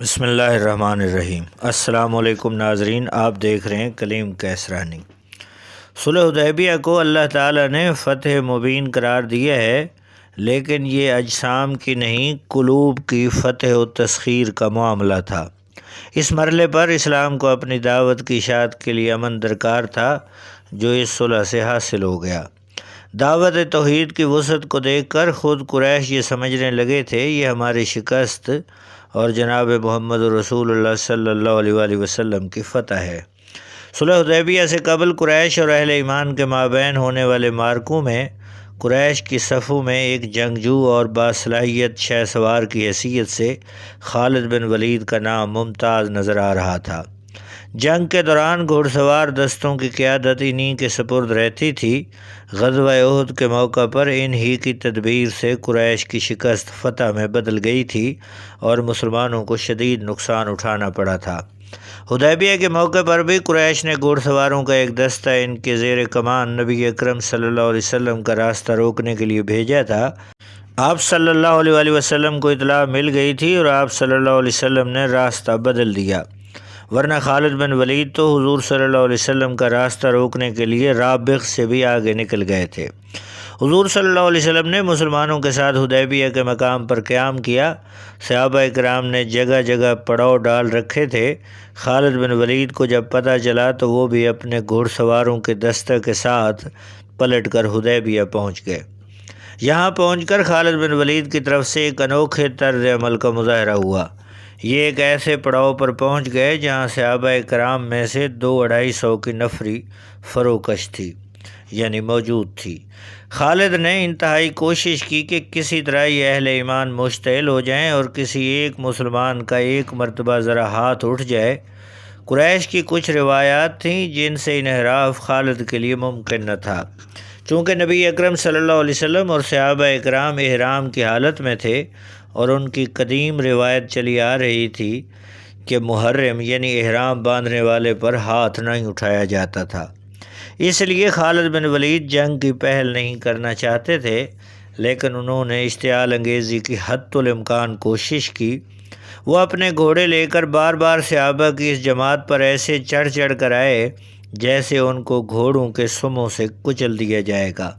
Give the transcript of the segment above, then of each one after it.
بسم اللہ الرحمن الرحیم۔ السلام علیکم ناظرین، آپ دیکھ رہے ہیں کلیم کیسرانی۔ صلح حدیبیہ کو اللہ تعالیٰ نے فتح مبین قرار دیا ہے، لیکن یہ اجسام کی نہیں، قلوب کی فتح و تسخیر کا معاملہ تھا۔ اس مرحلے پر اسلام کو اپنی دعوت کی اشاعت کے لیے امن درکار تھا، جو اس صلح سے حاصل ہو گیا۔ دعوت توحید کی وسعت کو دیکھ کر خود قریش یہ سمجھنے لگے تھے یہ ہماری شکست اور جناب محمد رسول اللہ صلی اللہ علیہ وآلہ وسلم کی فتح ہے۔ صلح حدیبیہ سے قبل قریش اور اہل ایمان کے مابین ہونے والے معرکوں میں قریش کی صفوں میں ایک جنگجو اور باصلاحیت شہ سوار کی حیثیت سے خالد بن ولید کا نام ممتاز نظر آ رہا تھا۔ جنگ کے دوران گھوڑ سوار دستوں کی قیادت انہی کے سپرد رہتی تھی۔ غزوہ احد کے موقع پر انہی کی تدبیر سے قریش کی شکست فتح میں بدل گئی تھی اور مسلمانوں کو شدید نقصان اٹھانا پڑا تھا۔ حدیبیہ کے موقع پر بھی قریش نے گھوڑ سواروں کا ایک دستہ ان کے زیر کمان نبی اکرم صلی اللہ علیہ وسلم کا راستہ روکنے کے لیے بھیجا تھا۔ آپ صلی اللہ علیہ وآلہ وسلم کو اطلاع مل گئی تھی اور آپ صلی اللہ علیہ وسلم نے راستہ بدل دیا، ورنہ خالد بن ولید تو حضور صلی اللہ علیہ وسلم کا راستہ روکنے کے لیے رابغ سے بھی آگے نکل گئے تھے۔ حضور صلی اللہ علیہ وسلم نے مسلمانوں کے ساتھ حدیبیہ کے مقام پر قیام کیا۔ صحابہ کرام نے جگہ جگہ پڑاؤ ڈال رکھے تھے۔ خالد بن ولید کو جب پتہ چلا تو وہ بھی اپنے گھوڑ سواروں کے دستہ کے ساتھ پلٹ کر حدیبیہ پہنچ گئے۔ یہاں پہنچ کر خالد بن ولید کی طرف سے ایک انوکھے طرز عمل کا مظاہرہ ہوا۔ یہ ایک ایسے پڑاؤ پر پہنچ گئے جہاں صحابہ کرام میں سے 200-250 کی نفری فروکش تھی، یعنی موجود تھی۔ خالد نے انتہائی کوشش کی کہ کسی طرح یہ اہل ایمان مشتعل ہو جائیں اور کسی ایک مسلمان کا ایک مرتبہ ذرا ہاتھ اٹھ جائے۔ قریش کی کچھ روایات تھیں جن سے انحراف خالد کے لیے ممکن نہ تھا۔ چونکہ نبی اکرم صلی اللہ علیہ وسلم اور صحابہ اکرام احرام کی حالت میں تھے اور ان کی قدیم روایت چلی آ رہی تھی کہ محرم یعنی احرام باندھنے والے پر ہاتھ نہیں اٹھایا جاتا تھا، اس لیے خالد بن ولید جنگ کی پہل نہیں کرنا چاہتے تھے، لیکن انہوں نے اشتعال انگیزی کی حد الامکان کوشش کی۔ وہ اپنے گھوڑے لے کر بار بار صحابہ کی اس جماعت پر ایسے چڑھ چڑھ کر آئے جیسے ان کو گھوڑوں کے سموں سے کچل دیا جائے گا۔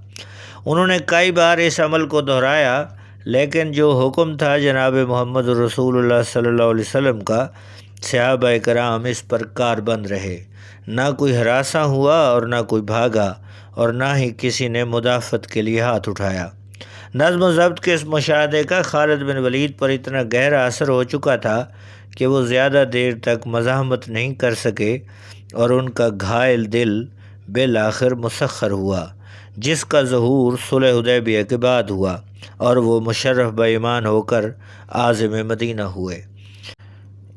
انہوں نے کئی بار اس عمل کو دہرایا، لیکن جو حکم تھا جناب محمد رسول اللہ صلی اللہ علیہ وسلم کا، صحابہ کرام اس پر کاربند رہے۔ نہ کوئی ہراساں ہوا اور نہ کوئی بھاگا اور نہ ہی کسی نے مدافعت کے لیے ہاتھ اٹھایا۔ نظم و ضبط کے اس مشاہدے کا خالد بن ولید پر اتنا گہرا اثر ہو چکا تھا کہ وہ زیادہ دیر تک مزاحمت نہیں کر سکے اور ان کا گھائل دل بالآخر مسخر ہوا، جس کا ظہور صلح حدیبیہ کے بعد ہوا اور وہ مشرف بہ ایمان ہو کر عازم مدینہ ہوئے۔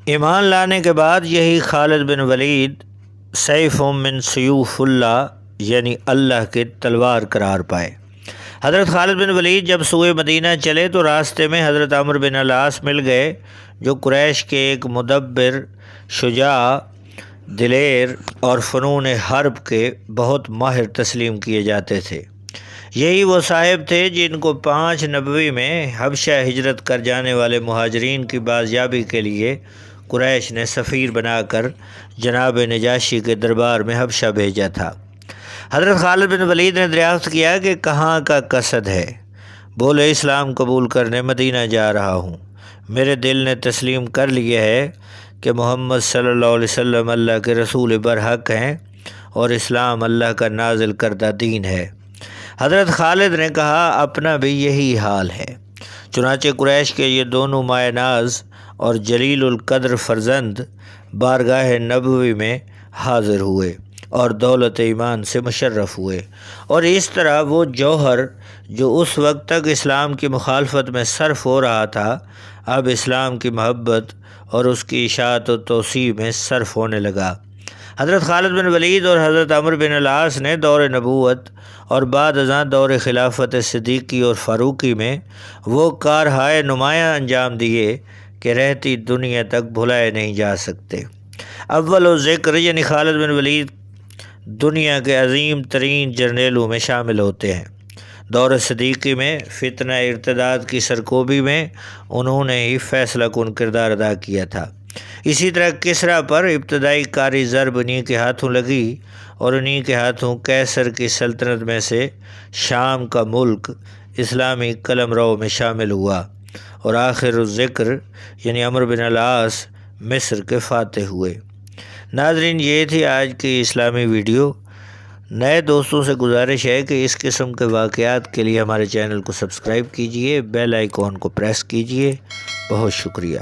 ایمان لانے کے بعد یہی خالد بن ولید سیف من سیوف اللہ یعنی اللہ کے تلوار قرار پائے۔ حضرت خالد بن ولید جب سوئے مدینہ چلے تو راستے میں حضرت عمرو بن العاص مل گئے، جو قریش کے ایک مدبر، شجاع، دلیر اور فنون حرب کے بہت ماہر تسلیم کیے جاتے تھے۔ یہی وہ صاحب تھے جن کو 5 نبوی میں حبشہ ہجرت کر جانے والے مہاجرین کی بازیابی کے لیے قریش نے سفیر بنا کر جناب نجاشی کے دربار میں حبشہ بھیجا تھا۔ حضرت خالد بن ولید نے دریافت کیا کہ کہاں کا قصد ہے؟ بولے اسلام قبول کرنے مدینہ جا رہا ہوں۔ میرے دل نے تسلیم کر لیا ہے کہ محمد صلی اللہ علیہ وسلم اللہ کے رسول برحق ہیں اور اسلام اللہ کا نازل کردہ دین ہے۔ حضرت خالد نے کہا اپنا بھی یہی حال ہے۔ چنانچہ قریش کے یہ دونوں مائع ناز اور جلیل القدر فرزند بارگاہ نبوی میں حاضر ہوئے اور دولت ایمان سے مشرف ہوئے، اور اس طرح وہ جوہر جو اس وقت تک اسلام کی مخالفت میں صرف ہو رہا تھا، اب اسلام کی محبت اور اس کی اشاعت و توسیع میں صرف ہونے لگا۔ حضرت خالد بن ولید اور حضرت عمرو بن العاص نے دور نبوت اور بعد ازاں دور خلافت صدیقی اور فاروقی میں وہ کارہائے نمایاں انجام دیے کہ رہتی دنیا تک بھلائے نہیں جا سکتے۔ اول و ذکر یعنی خالد بن ولید دنیا کے عظیم ترین جرنیلوں میں شامل ہوتے ہیں۔ دور صدیقی میں فتنہ ارتداد کی سرکوبی میں انہوں نے ہی فیصلہ کن کردار ادا کیا تھا۔ اسی طرح کسریٰ پر ابتدائی کاری ضرب انہی کے ہاتھوں لگی اور انہی کے ہاتھوں قیصر کی سلطنت میں سے شام کا ملک اسلامی قلمرو میں شامل ہوا اور آخر الذکر یعنی عمرو بن العاص مصر کے فاتح ہوئے۔ ناظرین، یہ تھی آج کی اسلامی ویڈیو۔ نئے دوستوں سے گزارش ہے کہ اس قسم کے واقعات کے لیے ہمارے چینل کو سبسکرائب کیجئے، بیل آئیکن کو پریس کیجئے۔ بہت شکریہ۔